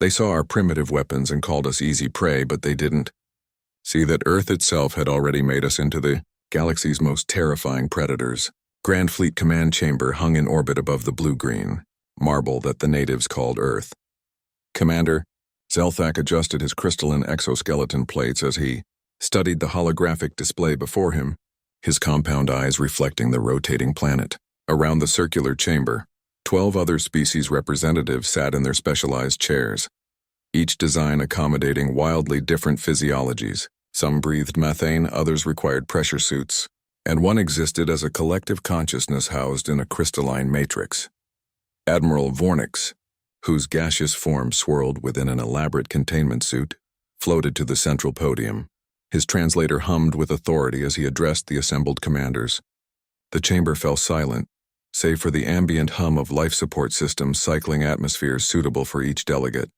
They saw our primitive weapons and called us easy prey, but they didn't see that Earth itself had already made us into the galaxy's most terrifying predators. Grand Fleet Command Chamber hung in orbit above the blue-green marble that the natives called Earth. Commander, Zelthak adjusted his crystalline exoskeleton plates as he studied the holographic display before him, his compound eyes reflecting the rotating planet. Around the circular chamber, 12 other species representatives sat in their specialized chairs, each design accommodating wildly different physiologies. Some breathed methane, others required pressure suits, and one existed as a collective consciousness housed in a crystalline matrix. Admiral Vornix, whose gaseous form swirled within an elaborate containment suit, floated to the central podium. His translator hummed with authority as he addressed the assembled commanders. The chamber fell silent, save for the ambient hum of life support systems cycling atmospheres suitable for each delegate.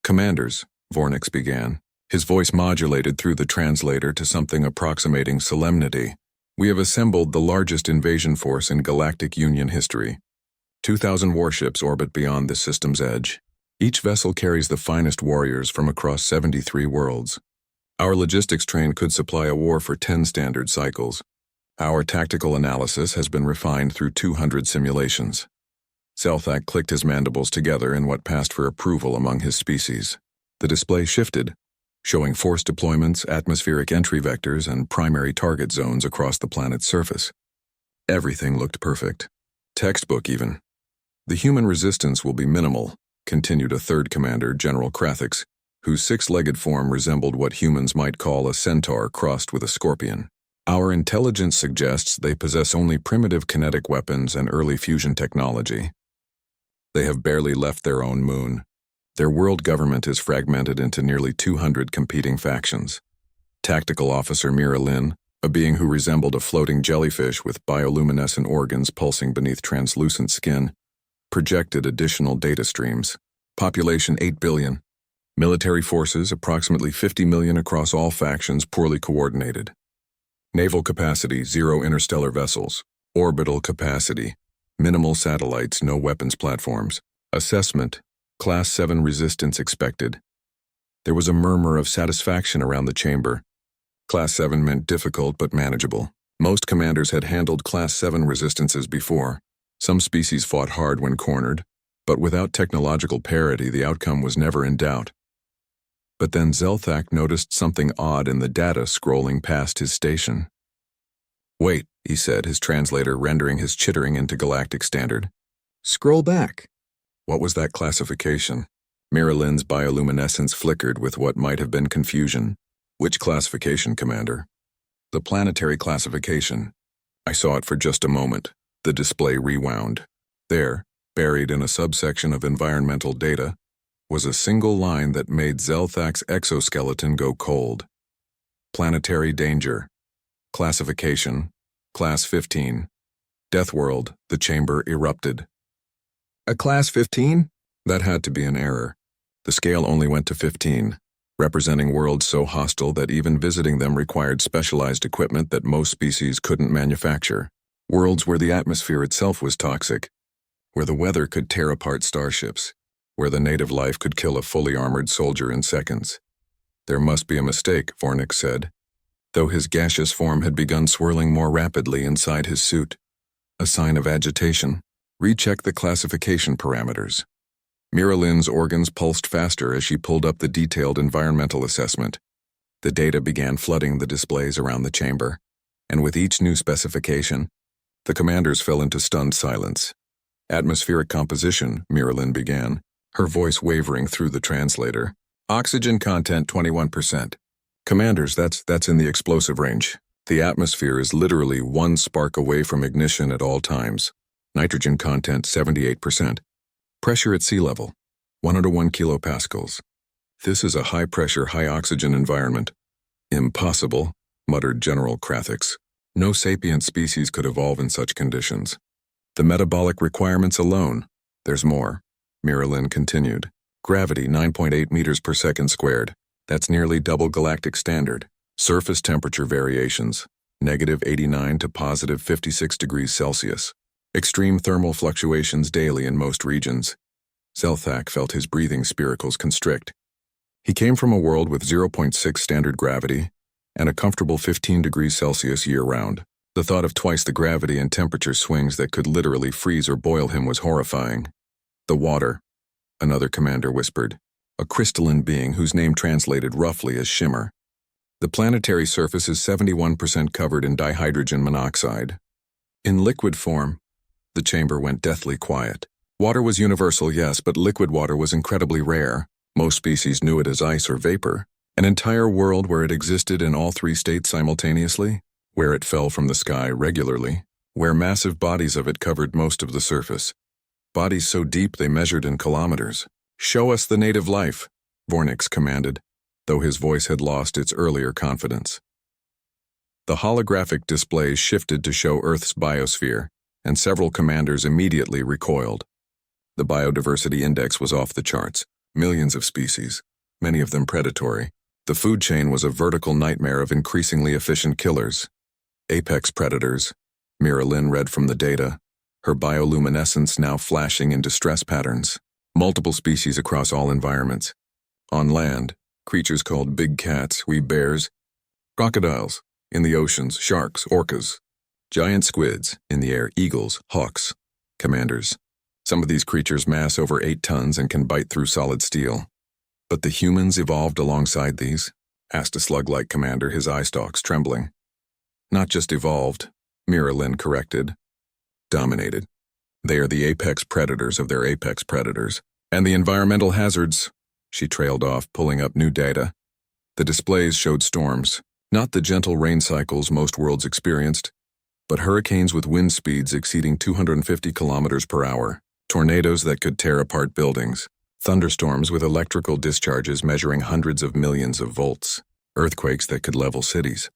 "Commanders," Vornix began, his voice modulated through the translator to something approximating solemnity. "We have assembled the largest invasion force in Galactic Union history. 2,000 warships orbit beyond the system's edge. Each vessel carries the finest warriors from across 73 worlds. Our logistics train could supply a war for 10 standard cycles. Our tactical analysis has been refined through 200 simulations." Zelthak clicked his mandibles together in what passed for approval among his species. The display shifted, showing force deployments, atmospheric entry vectors, and primary target zones across the planet's surface. Everything looked perfect. Textbook, even. "The human resistance will be minimal," continued a third commander, General Krathix, whose six-legged form resembled what humans might call a centaur crossed with a scorpion. "Our intelligence suggests they possess only primitive kinetic weapons and early fusion technology. They have barely left their own moon. Their world government is fragmented into nearly 200 competing factions." Tactical Officer Mira Lin, a being who resembled a floating jellyfish with bioluminescent organs pulsing beneath translucent skin, projected additional data streams. Population 8 billion. Military forces approximately 50 million across all factions, poorly coordinated. Naval capacity 0 interstellar vessels. Orbital capacity minimal satellites, no weapons platforms. Assessment Class 7 resistance expected. There was a murmur of satisfaction around the chamber. Class 7 meant difficult but manageable. Most commanders had handled Class 7 resistances before. Some species fought hard when cornered, but without technological parity the outcome was never in doubt. But then Zelthak noticed something odd in the data scrolling past his station. "Wait," he said, his translator rendering his chittering into galactic standard. "Scroll back." What was that classification? Miralin's bioluminescence flickered with what might have been confusion. "Which classification, Commander?" "The planetary classification." I saw it for just a moment. The display rewound. There, buried in a subsection of environmental data, was a single line that made Zelthak's exoskeleton go cold. "Planetary danger. Classification, Class 15. Deathworld," the chamber erupted. "A Class 15? That had to be an error. The scale only went to 15, representing worlds so hostile that even visiting them required specialized equipment that most species couldn't manufacture. Worlds where the atmosphere itself was toxic, where the weather could tear apart starships, where the native life could kill a fully armored soldier in seconds. "There must be a mistake," Vornix said, though his gaseous form had begun swirling more rapidly inside his suit. A sign of agitation. "Recheck the classification parameters." Miralin's organs pulsed faster as she pulled up the detailed environmental assessment. The data began flooding the displays around the chamber, and with each new specification, the commanders fell into stunned silence. "Atmospheric composition," Miralin began, her voice wavering through the translator. "Oxygen content 21%. Commanders, that's in the explosive range. The atmosphere is literally one spark away from ignition at all times. Nitrogen content 78%. Pressure at sea level 101 kilopascals. This is a high-pressure, high-oxygen environment." "Impossible," muttered General Krathix. "No sapient species could evolve in such conditions." "The metabolic requirements alone." "There's more," Miralin continued. "Gravity 9.8 meters per second squared. That's nearly double galactic standard. Surface temperature variations, -89 to +56 degrees Celsius. Extreme thermal fluctuations daily in most regions. Zelthak felt his breathing spiracles constrict. He came from a world with 0.6 standard gravity and a comfortable 15 degrees Celsius year-round. The thought of twice the gravity and temperature swings that could literally freeze or boil him was horrifying. The water, another commander whispered, a crystalline being whose name translated roughly as shimmer. The planetary surface is 71% covered in dihydrogen monoxide. In liquid form, the chamber went deathly quiet. Water was universal, yes, but liquid water was incredibly rare. Most species knew it as ice or vapor. An entire world where it existed in all three states simultaneously, where it fell from the sky regularly, where massive bodies of it covered most of the surface. Bodies so deep they measured in kilometers. "Show us the native life," Vornix commanded, though his voice had lost its earlier confidence. The holographic displays shifted to show Earth's biosphere, and several commanders immediately recoiled. The biodiversity index was off the charts. Millions of species, many of them predatory. The food chain was a vertical nightmare of increasingly efficient killers. Apex predators, Mira Lin read from the data, her bioluminescence now flashing in distress patterns. Multiple species across all environments. On land, creatures called big cats, wee bears, crocodiles; in the oceans, sharks, orcas; giant squids; in the air, eagles, hawks. Commanders. Some of these creatures mass over 8 tons and can bite through solid steel. But the humans evolved alongside these? Asked a slug-like commander, his eye stalks trembling. Not just evolved, Mira Lin corrected. Dominated. They are the apex predators of their apex predators. And the environmental hazards, she trailed off, pulling up new data. The displays showed storms, not the gentle rain cycles most worlds experienced, but hurricanes with wind speeds exceeding 250 kilometers per hour, tornadoes that could tear apart buildings, thunderstorms with electrical discharges measuring hundreds of millions of volts, earthquakes that could level cities,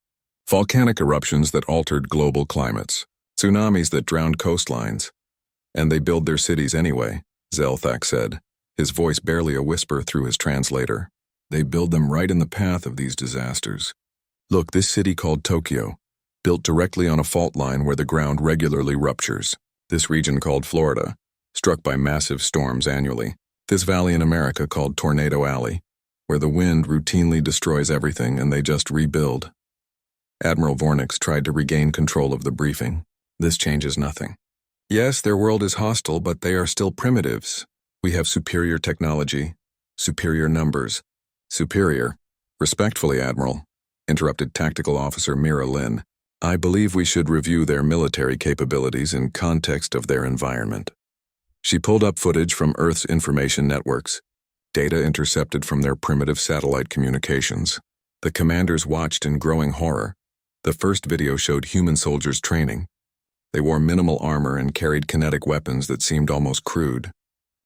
volcanic eruptions that altered global climates, tsunamis that drowned coastlines. And they build their cities anyway, Zelthak said, his voice barely a whisper through his translator. They build them right in the path of these disasters. Look, this city called Tokyo, built directly on a fault line where the ground regularly ruptures. This region called Florida, struck by massive storms annually. This valley in America called Tornado Alley, where the wind routinely destroys everything and they just rebuild. Admiral Vornix tried to regain control of the briefing. This changes nothing. Yes, their world is hostile, but they are still primitives. We have superior technology, superior numbers. Superior. Respectfully, Admiral, interrupted Tactical Officer Mira Lin, I believe we should review their military capabilities in context of their environment. She pulled up footage from Earth's information networks, data intercepted from their primitive satellite communications. The commanders watched in growing horror. The first video showed human soldiers training. They wore minimal armor and carried kinetic weapons that seemed almost crude.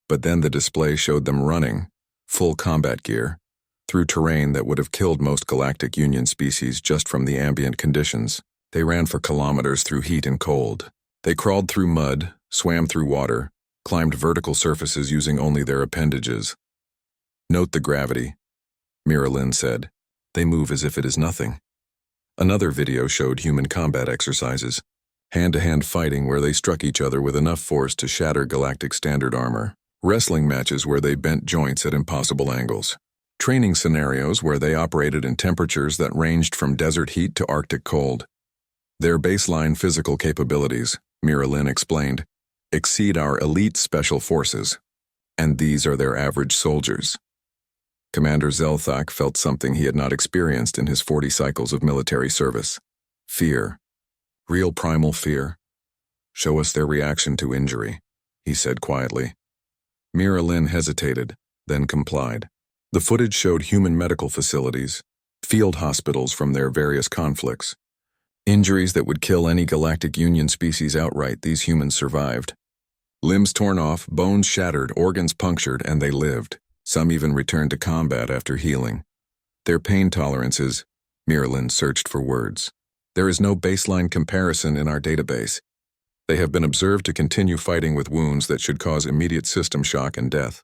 But then the display showed them running, full combat gear, through terrain that would have killed most Galactic Union species just from the ambient conditions. They ran for kilometers through heat and cold. They crawled through mud, swam through water, climbed vertical surfaces using only their appendages. Note the gravity, Mira Lin said. They move as if it is nothing. Another video showed human combat exercises, hand-to-hand fighting where they struck each other with enough force to shatter galactic standard armor, wrestling matches where they bent joints at impossible angles, training scenarios where they operated in temperatures that ranged from desert heat to Arctic cold. Their baseline physical capabilities, Mira Lin explained, exceed our elite special forces, and these are their average soldiers. Commander Zelthak felt something he had not experienced in his 40 cycles of military service. Fear. Real primal fear. Show us their reaction to injury, he said quietly. Mira Lin hesitated, then complied. The footage showed human medical facilities, field hospitals from their various conflicts. Injuries that would kill any Galactic Union species outright, these humans survived. Limbs torn off, bones shattered, organs punctured, and they lived. Some even returned to combat after healing. Their pain tolerances, Mira Lin searched for words. There is no baseline comparison in our database. They have been observed to continue fighting with wounds that should cause immediate system shock and death.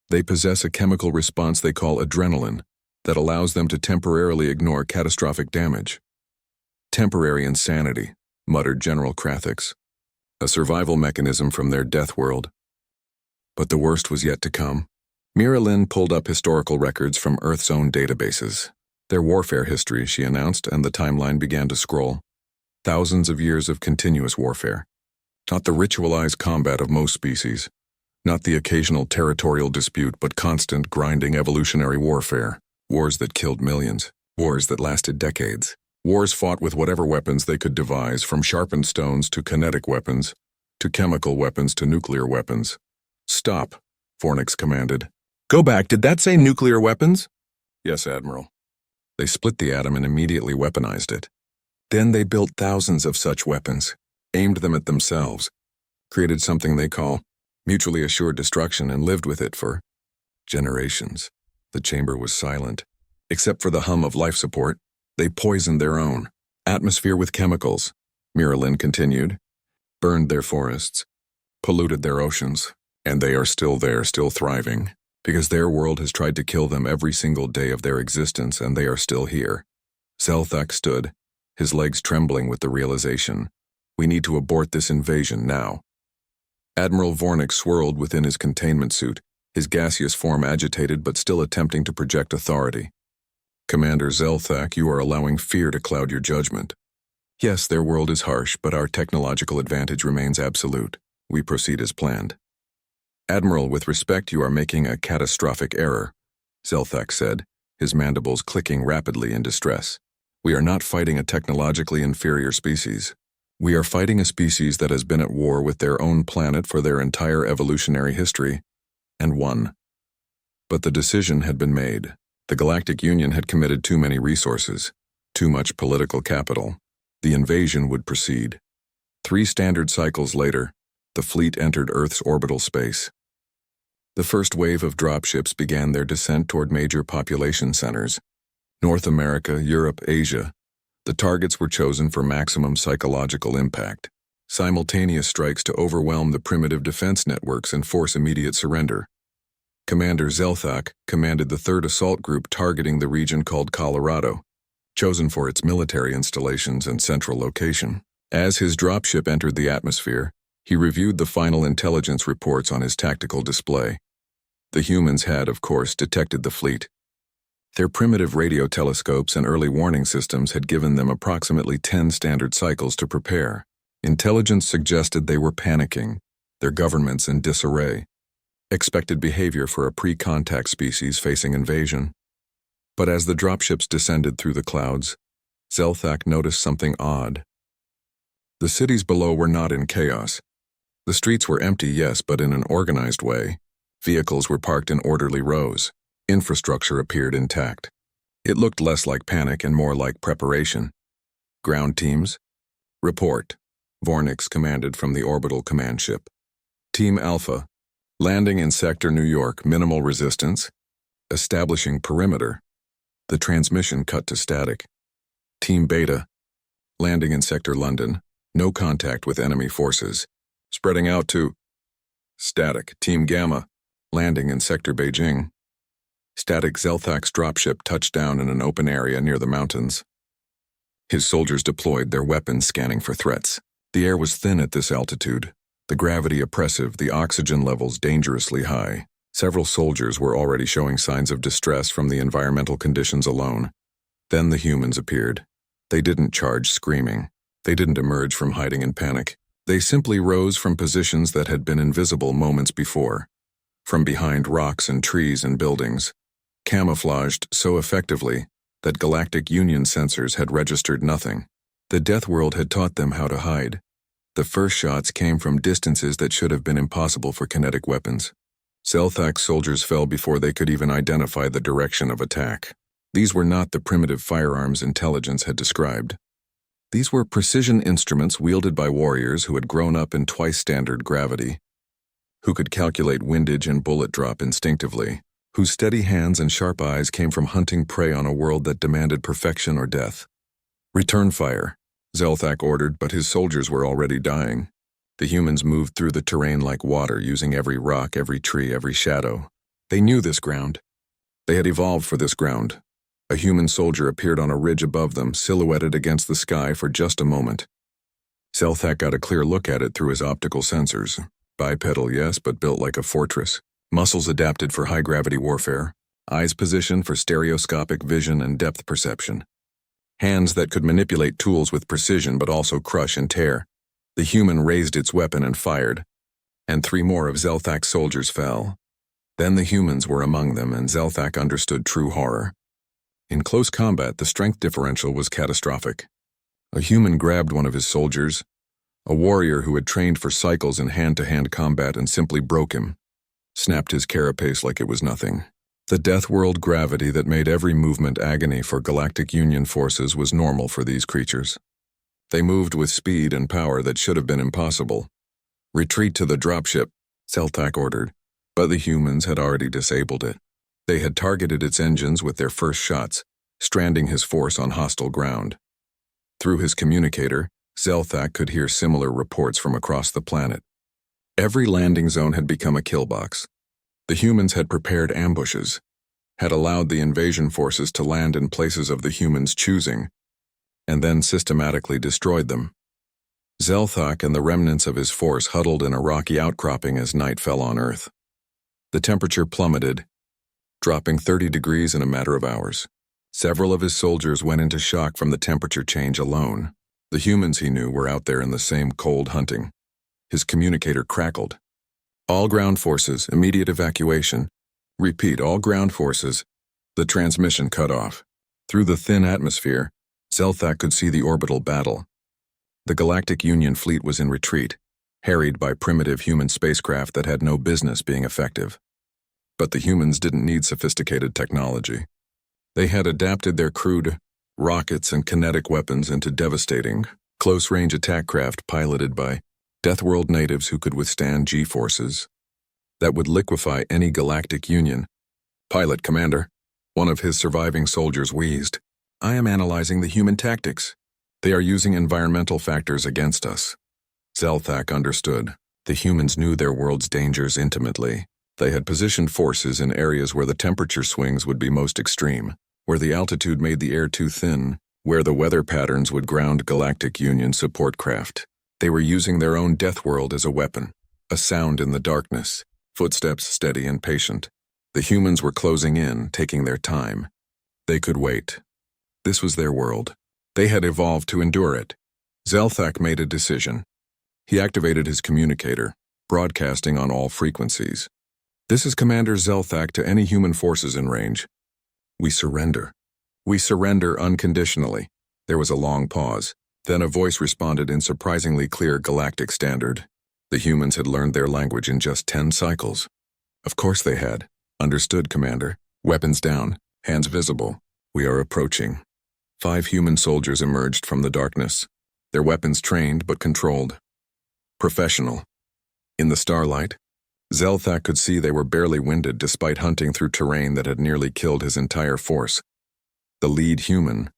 They possess a chemical response they call adrenaline that allows them to temporarily ignore catastrophic damage. Temporary insanity, muttered General Krathix. A survival mechanism from their Deathworld. But the worst was yet to come. Miralyn pulled up historical records from Earth's own databases. Their warfare history, she announced, and the timeline began to scroll. Thousands of years of continuous warfare. Not the ritualized combat of most species. Not the occasional territorial dispute, but constant, grinding evolutionary warfare. Wars that killed millions. Wars that lasted decades. Wars fought with whatever weapons they could devise, from sharpened stones to kinetic weapons, to chemical weapons to nuclear weapons. "Stop," Fornix commanded. "Go back. Did that say nuclear weapons?" "Yes, Admiral." They split the atom and immediately weaponized it. Then they built thousands of such weapons, aimed them at themselves, created something they call mutually assured destruction, and lived with it for generations. The chamber was silent. Except for the hum of life support, they poisoned their own atmosphere with chemicals, Miralyn continued, burned their forests, polluted their oceans, and they are still there, still thriving, because their world has tried to kill them every single day of their existence, and they are still here. Zelthak stood, his legs trembling with the realization. We need to abort this invasion now. Admiral Vornik swirled within his containment suit, his gaseous form agitated but still attempting to project authority. "Commander Zelthak, you are allowing fear to cloud your judgment. Yes, their world is harsh, but our technological advantage remains absolute. We proceed as planned." "Admiral, with respect, you are making a catastrophic error," Zelthak said, his mandibles clicking rapidly in distress. "We are not fighting a technologically inferior species. We are fighting a species that has been at war with their own planet for their entire evolutionary history, and won. But the decision had been made. The Galactic Union had committed too many resources, too much political capital. The invasion would proceed. 3 standard cycles later, the fleet entered Earth's orbital space. The first wave of dropships began their descent toward major population centers. North America, Europe, Asia. The targets were chosen for maximum psychological impact. Simultaneous strikes to overwhelm the primitive defense networks and force immediate surrender. Commander Zelthak commanded the 3rd Assault Group targeting the region called Colorado, chosen for its military installations and central location. As his dropship entered the atmosphere, he reviewed the final intelligence reports on his tactical display. The humans had, of course, detected the fleet. Their primitive radio telescopes and early warning systems had given them approximately 10 standard cycles to prepare. Intelligence suggested they were panicking, their governments in disarray. Expected behavior for a pre-contact species facing invasion. But as the dropships descended through the clouds, Zelthak noticed something odd. The cities below were not in chaos. The streets were empty, yes, but in an organized way. Vehicles were parked in orderly rows. Infrastructure appeared intact. It looked less like panic and more like preparation. "Ground teams? Report," Vornix commanded from the orbital command ship. "Team Alpha, landing in Sector New York, minimal resistance. Establishing perimeter." The transmission cut to static. "Team Beta, landing in Sector London, no contact with enemy forces. Spreading out to..." Static. "Team Gamma, landing in Sector Beijing." Static. Zelthak's dropship touched down in an open area near the mountains. His soldiers deployed, their weapons scanning for threats. The air was thin at this altitude, the gravity oppressive, the oxygen levels dangerously high. Several soldiers were already showing signs of distress from the environmental conditions alone. Then the humans appeared. They didn't charge screaming. They didn't emerge from hiding in panic. They simply rose from positions that had been invisible moments before, from behind rocks and trees and buildings, camouflaged so effectively that Galactic Union sensors had registered nothing. The Deathworld had taught them how to hide. The first shots came from distances that should have been impossible for kinetic weapons. Zelthak's soldiers fell before they could even identify the direction of attack. These were not the primitive firearms intelligence had described. These were precision instruments wielded by warriors who had grown up in twice standard gravity, who could calculate windage and bullet drop instinctively, whose steady hands and sharp eyes came from hunting prey on a world that demanded perfection or death. "Return fire," Zelthak ordered, but his soldiers were already dying. The humans moved through the terrain like water, using every rock, every tree, every shadow. They knew this ground. They had evolved for this ground. A human soldier appeared on a ridge above them, silhouetted against the sky for just a moment. Zelthak got a clear look at it through his optical sensors. Bipedal, yes, but built like a fortress. Muscles adapted for high-gravity warfare. Eyes positioned for stereoscopic vision and depth perception. Hands that could manipulate tools with precision but also crush and tear. The human raised its weapon and fired, and 3 more of Zelthak's soldiers fell. Then the humans were among them, and Zelthak understood true horror. In close combat, the strength differential was catastrophic. A human grabbed one of his soldiers, a warrior who had trained for cycles in hand-to-hand combat, and simply broke him, snapped his carapace like it was nothing. The Deathworld gravity that made every movement agony for Galactic Union forces was normal for these creatures. They moved with speed and power that should have been impossible. "Retreat to the dropship," Zelthak ordered, but the humans had already disabled it. They had targeted its engines with their first shots, stranding his force on hostile ground. Through his communicator, Zelthak could hear similar reports from across the planet. Every landing zone had become a kill box. The humans had prepared ambushes, had allowed the invasion forces to land in places of the humans' choosing, and then systematically destroyed them. Zelthak and the remnants of his force huddled in a rocky outcropping as night fell on Earth. The temperature plummeted, dropping 30 degrees in a matter of hours. Several of his soldiers went into shock from the temperature change alone. The humans, he knew, were out there in the same cold hunting. His communicator crackled. "All ground forces, immediate evacuation. Repeat, all ground forces." The transmission cut off. Through the thin atmosphere, Zelthak could see the orbital battle. The Galactic Union fleet was in retreat, harried by primitive human spacecraft that had no business being effective. But the humans didn't need sophisticated technology. They had adapted their crude rockets and kinetic weapons into devastating, close-range attack craft piloted by Deathworld natives who could withstand G-forces that would liquefy any Galactic Union. "Pilot, Commander," one of his surviving soldiers wheezed. "I am analyzing the human tactics. They are using environmental factors against us." Zelthak understood. The humans knew their world's dangers intimately. They had positioned forces in areas where the temperature swings would be most extreme, where the altitude made the air too thin, where the weather patterns would ground Galactic Union support craft. They were using their own Deathworld as a weapon, a sound in the darkness, footsteps steady and patient. The humans were closing in, taking their time. They could wait. This was their world. They had evolved to endure it. Zelthak made a decision. He activated his communicator, broadcasting on all frequencies. "This is Commander Zelthak to any human forces in range. We surrender. We surrender unconditionally." There was a long pause. Then a voice responded in surprisingly clear Galactic Standard. The humans had learned their language in just 10 cycles. "Of course they had." "Understood, Commander. Weapons down, hands visible. We are approaching." 5 human soldiers emerged from the darkness, their weapons trained but controlled. Professional. In the starlight, Zelthak could see they were barely winded despite hunting through terrain that had nearly killed his entire force. The lead human,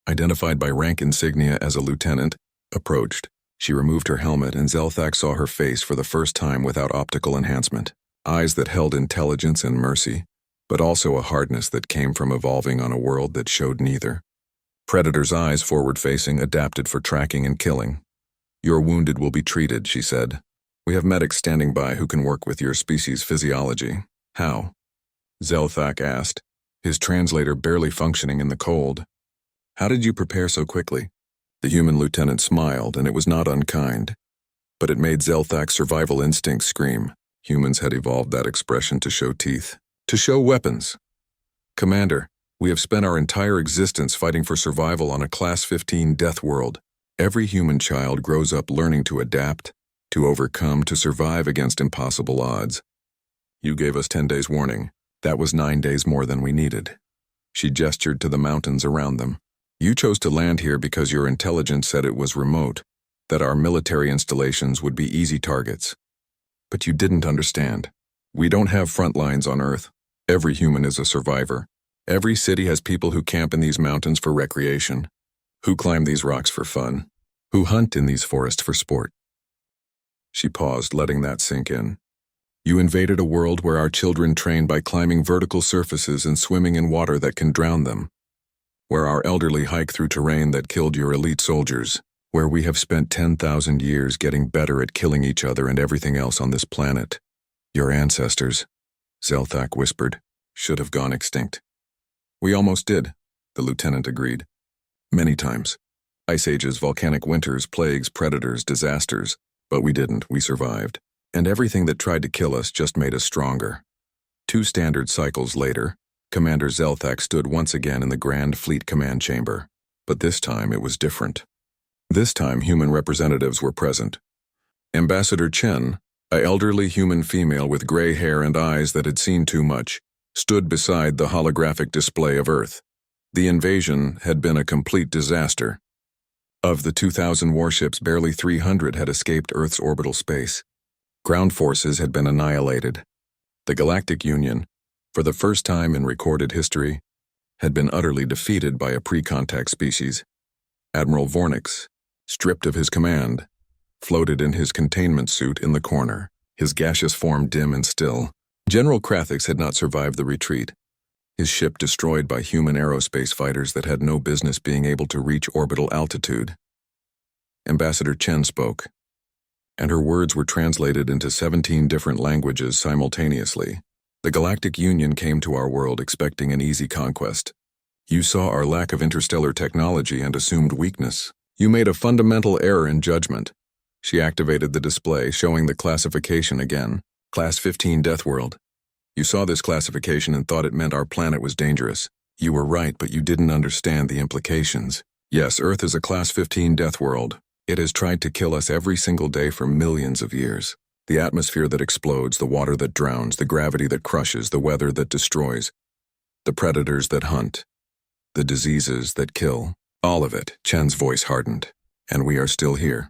identified by rank insignia as a lieutenant, approached. She removed her helmet, and Zelthak saw her face for the first time without optical enhancement. Eyes that held intelligence and mercy, but also a hardness that came from evolving on a world that showed neither. Predator's eyes, forward-facing, adapted for tracking and killing. "Your wounded will be treated," she said. "We have medics standing by who can work with your species' physiology." "How?" Zelthak asked, his translator barely functioning in the cold. "How did you prepare so quickly?" The human lieutenant smiled, and it was not unkind. But it made Zelthak's survival instinct scream. Humans had evolved that expression to show teeth, to show weapons. "Commander, we have spent our entire existence fighting for survival on a Class 15 death world. Every human child grows up learning to adapt, to overcome, to survive against impossible odds. You gave us 10 days warning. That was 9 days more than we needed." She gestured to the mountains around them. "You chose to land here because your intelligence said it was remote, that our military installations would be easy targets. But you didn't understand. We don't have front lines on Earth. Every human is a survivor. Every city has people who camp in these mountains for recreation, who climb these rocks for fun, who hunt in these forests for sport." She paused, letting that sink in. "You invaded a world where our children train by climbing vertical surfaces and swimming in water that can drown them, where our elderly hike through terrain that killed your elite soldiers. where we have spent 10,000 years getting better at killing each other and everything else on this planet. Your ancestors, Zelthak whispered, should have gone extinct. We almost did, the lieutenant agreed. Many times. Ice ages, volcanic winters, plagues, predators, disasters. But we didn't, we survived. And everything that tried to kill us just made us stronger. 2 standard cycles later, Commander Zelthak stood once again in the Grand Fleet Command Chamber. But this time it was different. This time human representatives were present. Ambassador Chen, an elderly human female with gray hair and eyes that had seen too much, stood beside the holographic display of Earth. The invasion had been a complete disaster. Of the 2,000 warships, barely 300 had escaped Earth's orbital space. Ground forces had been annihilated. The Galactic Union, for the first time in recorded history, had been utterly defeated by a pre-contact species. Admiral Vornix, stripped of his command, floated in his containment suit in the corner, his gaseous form dim and still. General Krathix had not survived the retreat, his ship destroyed by human aerospace fighters that had no business being able to reach orbital altitude. Ambassador Chen spoke, and her words were translated into 17 different languages simultaneously. The Galactic Union came to our world expecting an easy conquest. You saw our lack of interstellar technology and assumed weakness. You made a fundamental error in judgment. She activated the display, showing the classification again. Class 15 Deathworld. You saw this classification and thought it meant our planet was dangerous. You were right, but you didn't understand the implications. Yes, Earth is a Class 15 Deathworld. It has tried to kill us every single day for millions of years. The atmosphere that explodes, the water that drowns, the gravity that crushes, the weather that destroys, the predators that hunt, the diseases that kill. All of it. Chen's voice hardened. And we are still here.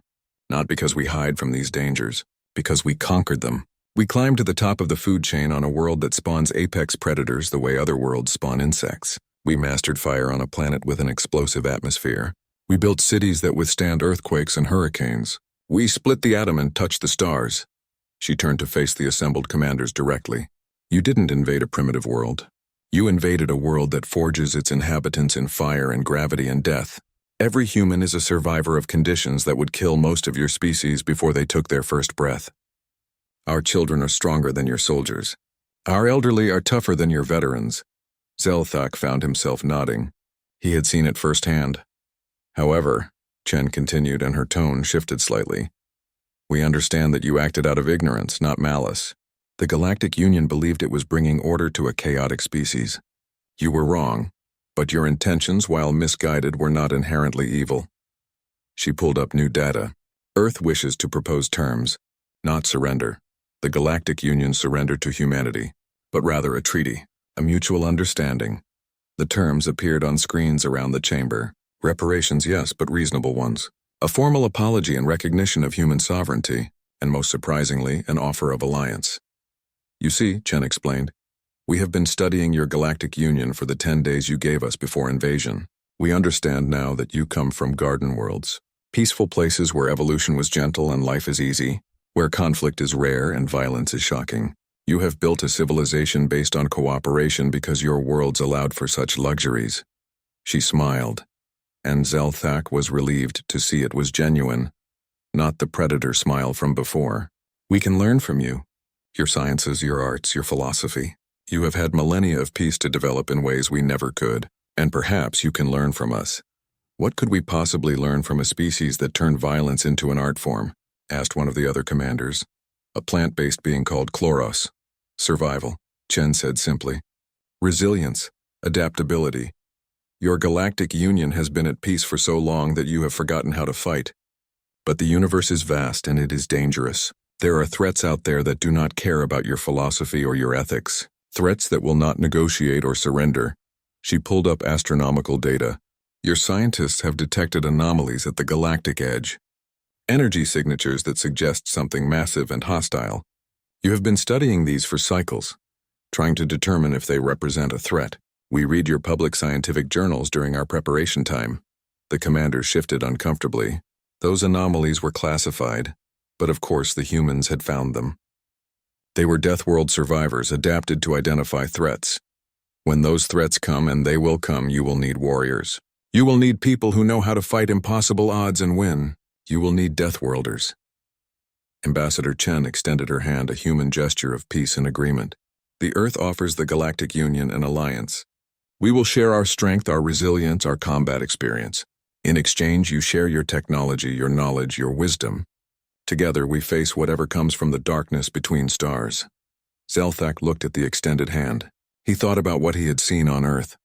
Not because we hide from these dangers, because we conquered them. We climbed to the top of the food chain on a world that spawns apex predators the way other worlds spawn insects. We mastered fire on a planet with an explosive atmosphere. We built cities that withstand earthquakes and hurricanes. We split the atom and touched the stars. She turned to face the assembled commanders directly. You didn't invade a primitive world. You invaded a world that forges its inhabitants in fire and gravity and death. Every human is a survivor of conditions that would kill most of your species before they took their first breath. Our children are stronger than your soldiers. Our elderly are tougher than your veterans. Zelthak found himself nodding. He had seen it firsthand. However, Chen continued, and her tone shifted slightly. We understand that you acted out of ignorance, not malice. The Galactic Union believed it was bringing order to a chaotic species. You were wrong, but your intentions, while misguided, were not inherently evil. She pulled up new data. Earth wishes to propose terms, not surrender. The Galactic Union surrendered to humanity, but rather a treaty, a mutual understanding. The terms appeared on screens around the chamber. Reparations, yes, but reasonable ones. A formal apology in recognition of human sovereignty, and most surprisingly, an offer of alliance. You see, Chen explained, we have been studying your Galactic Union for the 10 days you gave us before invasion. We understand now that you come from garden worlds, peaceful places where evolution was gentle and life is easy, where conflict is rare and violence is shocking. You have built a civilization based on cooperation because your worlds allowed for such luxuries. She smiled, and Zelthak was relieved to see it was genuine, not the predator smile from before. We can learn from you. Your sciences, your arts, your philosophy. You have had millennia of peace to develop in ways we never could, and perhaps you can learn from us. What could we possibly learn from a species that turned violence into an art form? Asked one of the other commanders. A plant-based being called Chloros. Survival, Chen said simply. Resilience, adaptability. Your Galactic Union has been at peace for so long that you have forgotten how to fight. But the universe is vast and it is dangerous. There are threats out there that do not care about your philosophy or your ethics. Threats that will not negotiate or surrender. She pulled up astronomical data. Your scientists have detected anomalies at the galactic edge. Energy signatures that suggest something massive and hostile. You have been studying these for cycles, trying to determine if they represent a threat. We read your public scientific journals during our preparation time. The commander shifted uncomfortably. Those anomalies were classified, but of course the humans had found them. They were Deathworld survivors adapted to identify threats. When those threats come, and they will come, you will need warriors. You will need people who know how to fight impossible odds and win. You will need Deathworlders. Ambassador Chen extended her hand, a human gesture of peace and agreement. The Earth offers the Galactic Union an alliance. We will share our strength, our resilience, our combat experience. In exchange, you share your technology, your knowledge, your wisdom. Together, we face whatever comes from the darkness between stars. Zelthak looked at the extended hand. He thought about what he had seen on Earth.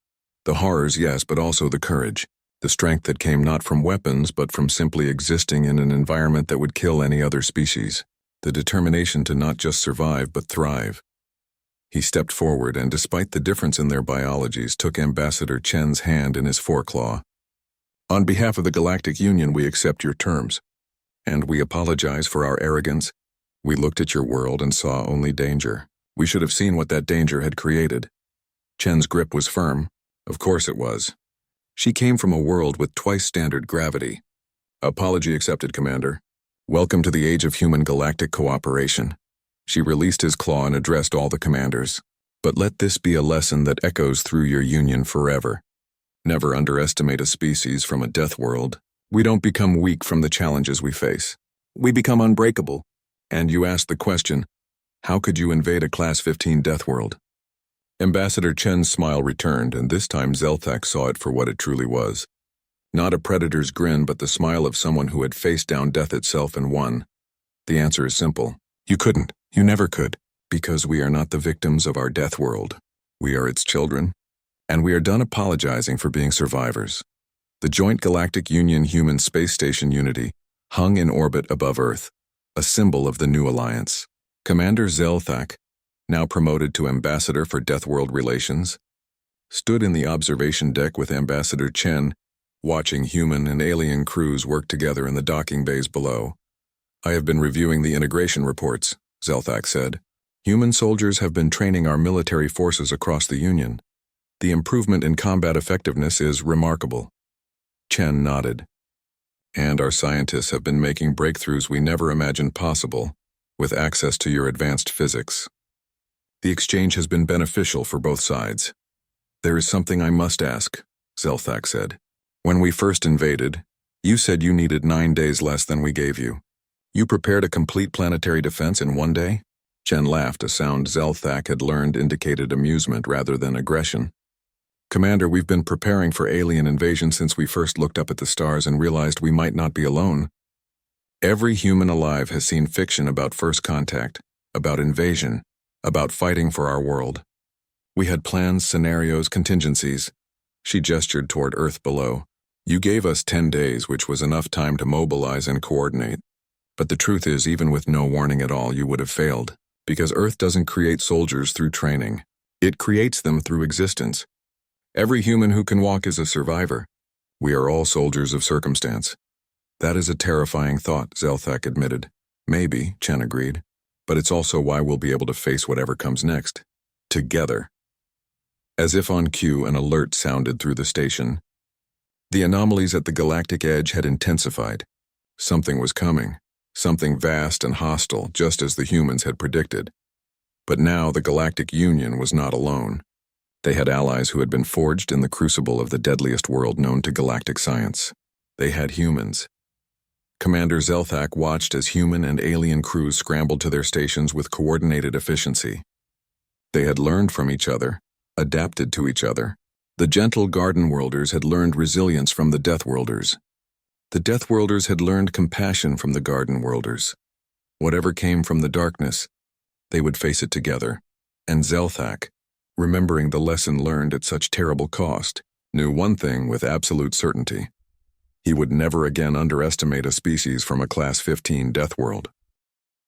The horrors, yes, but also the courage. The strength that came not from weapons, but from simply existing in an environment that would kill any other species. The determination to not just survive, but thrive. He stepped forward and, despite the difference in their biologies, took Ambassador Chen's hand in his foreclaw. On behalf of the Galactic Union, we accept your terms. And we apologize for our arrogance. We looked at your world and saw only danger. We should have seen what that danger had created. Chen's grip was firm. Of course it was. She came from a world with twice standard gravity. Apology accepted, Commander. Welcome to the age of human galactic cooperation. She released his claw and addressed all the commanders. But let this be a lesson that echoes through your union forever. Never underestimate a species from a death world. We don't become weak from the challenges we face. We become unbreakable. And you ask the question, how could you invade a Class 15 death world? Ambassador Chen's smile returned, and this time Zelthak saw it for what it truly was. Not a predator's grin, but the smile of someone who had faced down death itself and won. The answer is simple. You couldn't. You never could. Because we are not the victims of our death world. We are its children. And we are done apologizing for being survivors. The Joint Galactic Union Human Space Station Unity hung in orbit above Earth, a symbol of the new alliance. Commander Zelthak, now promoted to Ambassador for Deathworld Relations, stood in the observation deck with Ambassador Chen, watching human and alien crews work together in the docking bays below. I have been reviewing the integration reports, Zelthak said. Human soldiers have been training our military forces across the Union. The improvement in combat effectiveness is remarkable. Chen nodded. And our scientists have been making breakthroughs we never imagined possible, with access to your advanced physics. The exchange has been beneficial for both sides. There is something I must ask, Zelthak said. When we first invaded, you said you needed 9 days less than we gave you. You prepared a complete planetary defense in 1 day? Chen laughed, a sound Zelthak had learned indicated amusement rather than aggression. Commander, we've been preparing for alien invasion since we first looked up at the stars and realized we might not be alone. Every human alive has seen fiction about first contact, about invasion, about fighting for our world. We had plans, scenarios, contingencies. She gestured toward Earth below. You gave us 10 days, which was enough time to mobilize and coordinate. But the truth is, even with no warning at all, you would have failed. Because Earth doesn't create soldiers through training. It creates them through existence. Every human who can walk is a survivor. We are all soldiers of circumstance. That is a terrifying thought, Zelthak admitted. Maybe, Chen agreed. But it's also why we'll be able to face whatever comes next. Together. As if on cue, an alert sounded through the station. The anomalies at the galactic edge had intensified. Something was coming. Something vast and hostile, just as the humans had predicted. But now the Galactic Union was not alone. They had allies who had been forged in the crucible of the deadliest world known to galactic science. They had humans. Commander Zelthak watched as human and alien crews scrambled to their stations with coordinated efficiency. They had learned from each other, adapted to each other. The gentle Garden Worlders had learned resilience from the Deathworlders. The Deathworlders had learned compassion from the Garden Worlders. Whatever came from the darkness, they would face it together. And Zelthak, remembering the lesson learned at such terrible cost, knew one thing with absolute certainty. He would never again underestimate a species from a Class 15 death world.